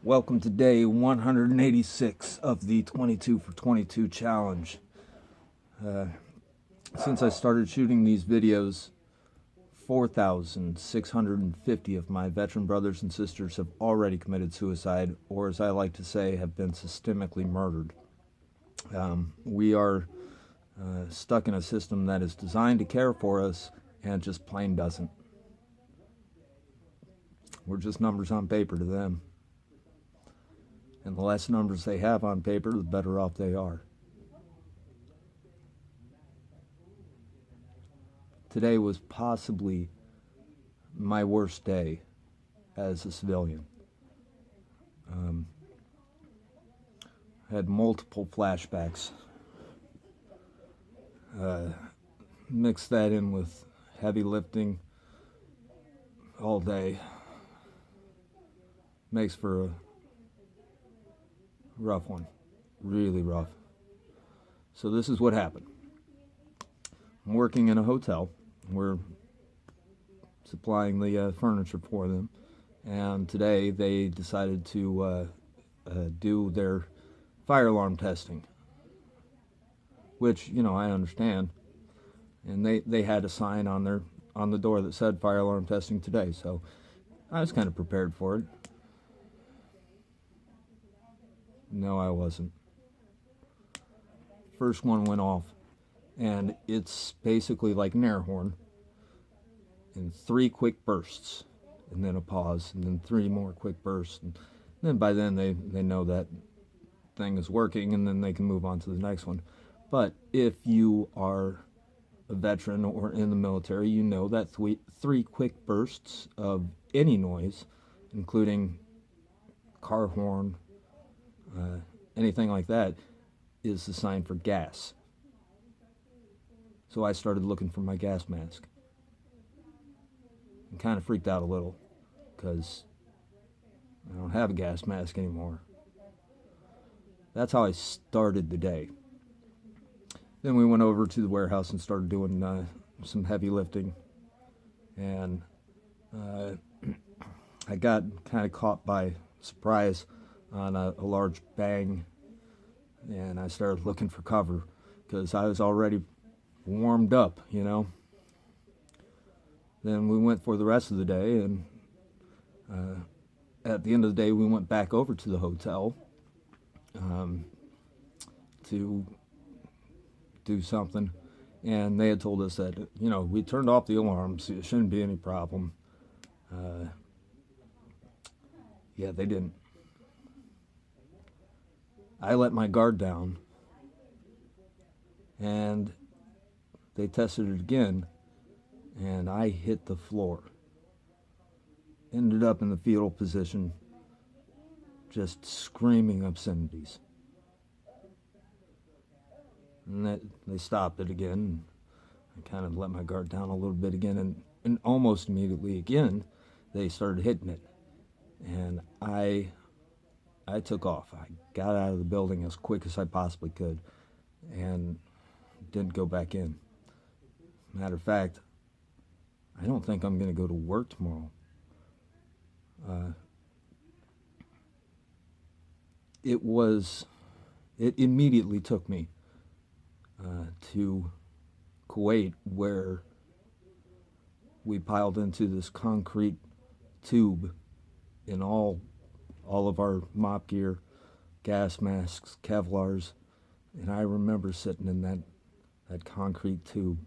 Welcome to day 186 of the 22 for 22 challenge. Since I started shooting these videos, 4,650 of my veteran brothers and sisters have already committed suicide, or as I like to say, have been systemically murdered. We are stuck in a system that is designed to care for us and just plain doesn't. We're just numbers on paper to them. And the less numbers they have on paper, the better off they are. Today was possibly my worst day as a civilian. I had multiple flashbacks. Mix that in with heavy lifting all day. Makes for a rough one. Really rough. So this is what happened. I'm working in a hotel. We're supplying the furniture for them. And today they decided to do their fire alarm testing. Which, I understand. And they had a sign on the door that said fire alarm testing today. So I was kind of prepared for it. No, I wasn't. First one went off, and it's basically like an air horn in 3 quick bursts, and then a pause, and then 3 more quick bursts, and then by then they know that thing is working, and then they can move on to the next one. But if you are a veteran or in the military, you know that 3 quick bursts of any noise, including car horn, anything like that, is the sign for gas. So I started looking for my gas mask. And kind of freaked out a little, because I don't have a gas mask anymore. That's how I started the day. Then we went over to the warehouse and started doing some heavy lifting. And I got kind of caught by surprise on a large bang, and I started looking for cover because I was already warmed up, Then we went for the rest of the day, and at the end of the day we went back over to the hotel to do something, and they had told us that, we turned off the alarms, it shouldn't be any problem. Yeah, they didn't. I let my guard down, and they tested it again, and I hit the floor. Ended up in the fetal position, just screaming obscenities. And they stopped it again. I kind of let my guard down a little bit again, and almost immediately again, they started hitting it. And I took off. I got out of the building as quick as I possibly could and didn't go back in. Matter of fact, I don't think I'm going to go to work tomorrow. It immediately took me to Kuwait, where we piled into this concrete tube in all of our mop gear, gas masks, Kevlars, and I remember sitting in that concrete tube,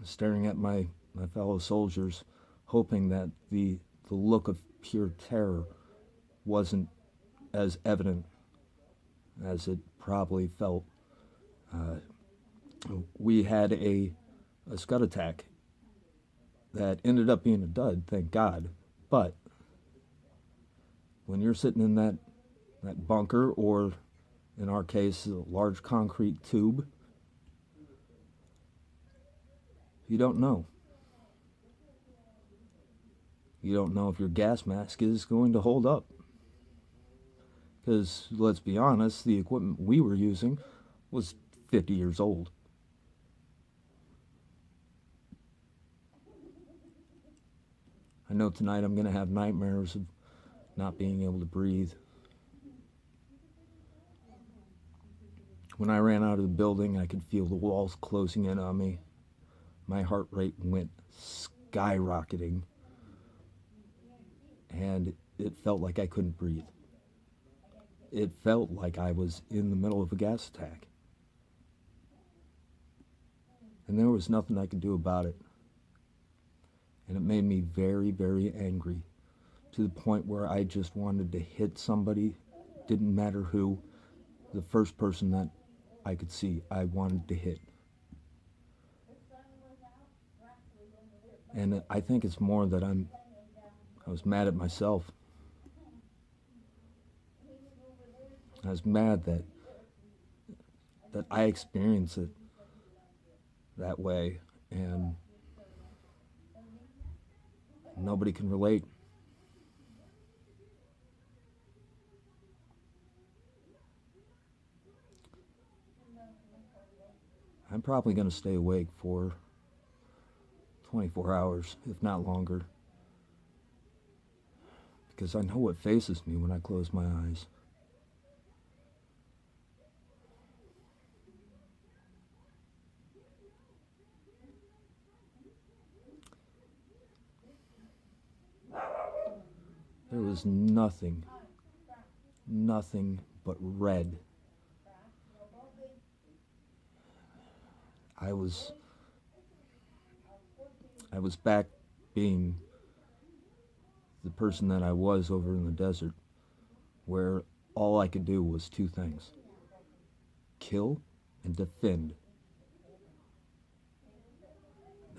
staring at my fellow soldiers, hoping that the look of pure terror wasn't as evident as it probably felt. We had a Scud attack that ended up being a dud, thank God, but when you're sitting in that bunker, or in our case, a large concrete tube, you don't know. You don't know if your gas mask is going to hold up. Because, let's be honest, the equipment we were using was 50 years old. I know tonight I'm going to have nightmares of not being able to breathe. When I ran out of the building, I could feel the walls closing in on me. My heart rate went skyrocketing, and it felt like I couldn't breathe. It felt like I was in the middle of a gas attack. And there was nothing I could do about it. And it made me very, very angry, to the point where I just wanted to hit somebody, didn't matter who, the first person that I could see, I wanted to hit. And I think it's more that I was mad at myself. I was mad that I experienced it that way, and nobody can relate. I'm probably going to stay awake for 24 hours, if not longer, because I know what faces me when I close my eyes. There was nothing but red. I was back being the person that I was over in the desert, where all I could do was two things: kill and defend.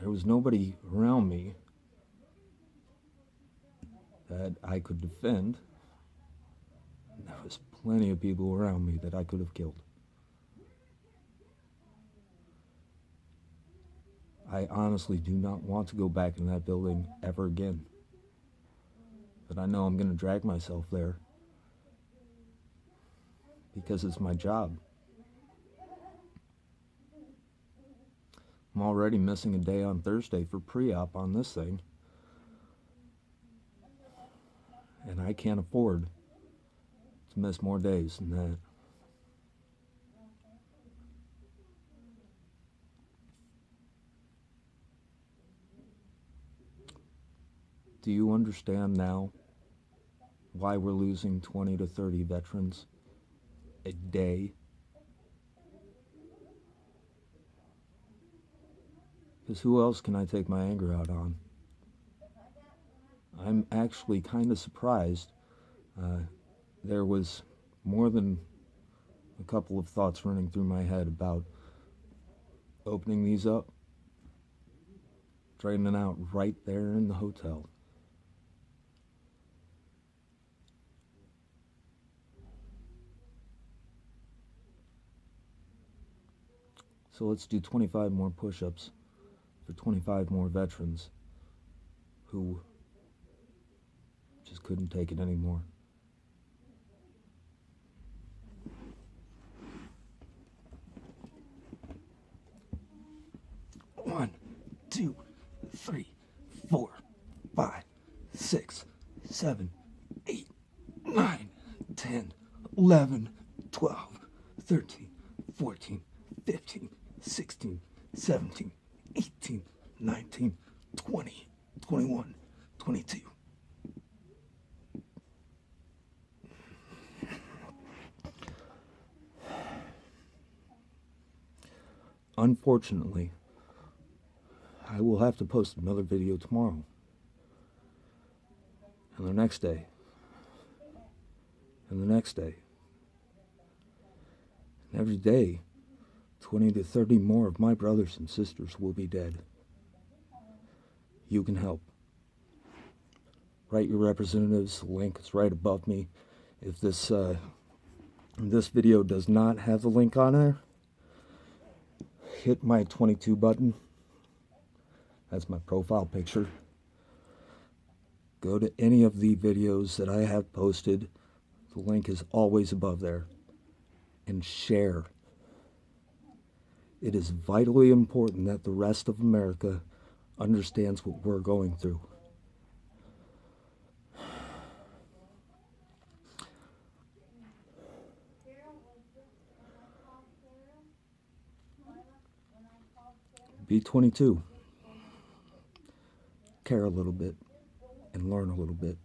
There was nobody around me that I could defend. There was plenty of people around me that I could have killed. I honestly do not want to go back in that building ever again. But I know I'm going to drag myself there because it's my job. I'm already missing a day on Thursday for pre-op on this thing. And I can't afford to miss more days than that. Do you understand now why we're losing 20 to 30 veterans a day? Because who else can I take my anger out on? I'm actually kind of surprised. There was more than a couple of thoughts running through my head about opening these up, draining out right there in the hotel. So let's do 25 more push-ups for 25 more veterans who just couldn't take it anymore. One, 2, 3, 4, 5, 6, 7, 8, 9, 10, 11, 12, 13, 14, 15, 16, 17, 18, 19, 20, 21, 22. Unfortunately, I will have to post another video tomorrow, and the next day, and the next day. And every day, 20 to 30 more of my brothers and sisters will be dead. You can help. Write your representatives. The link is right above me. If this video does not have the link on there, hit my 22 button. That's my profile picture. Go to any of the videos that I have posted. The link is always above there. And share. It is vitally important that the rest of America understands what we're going through. Be 22. Care a little bit and learn a little bit.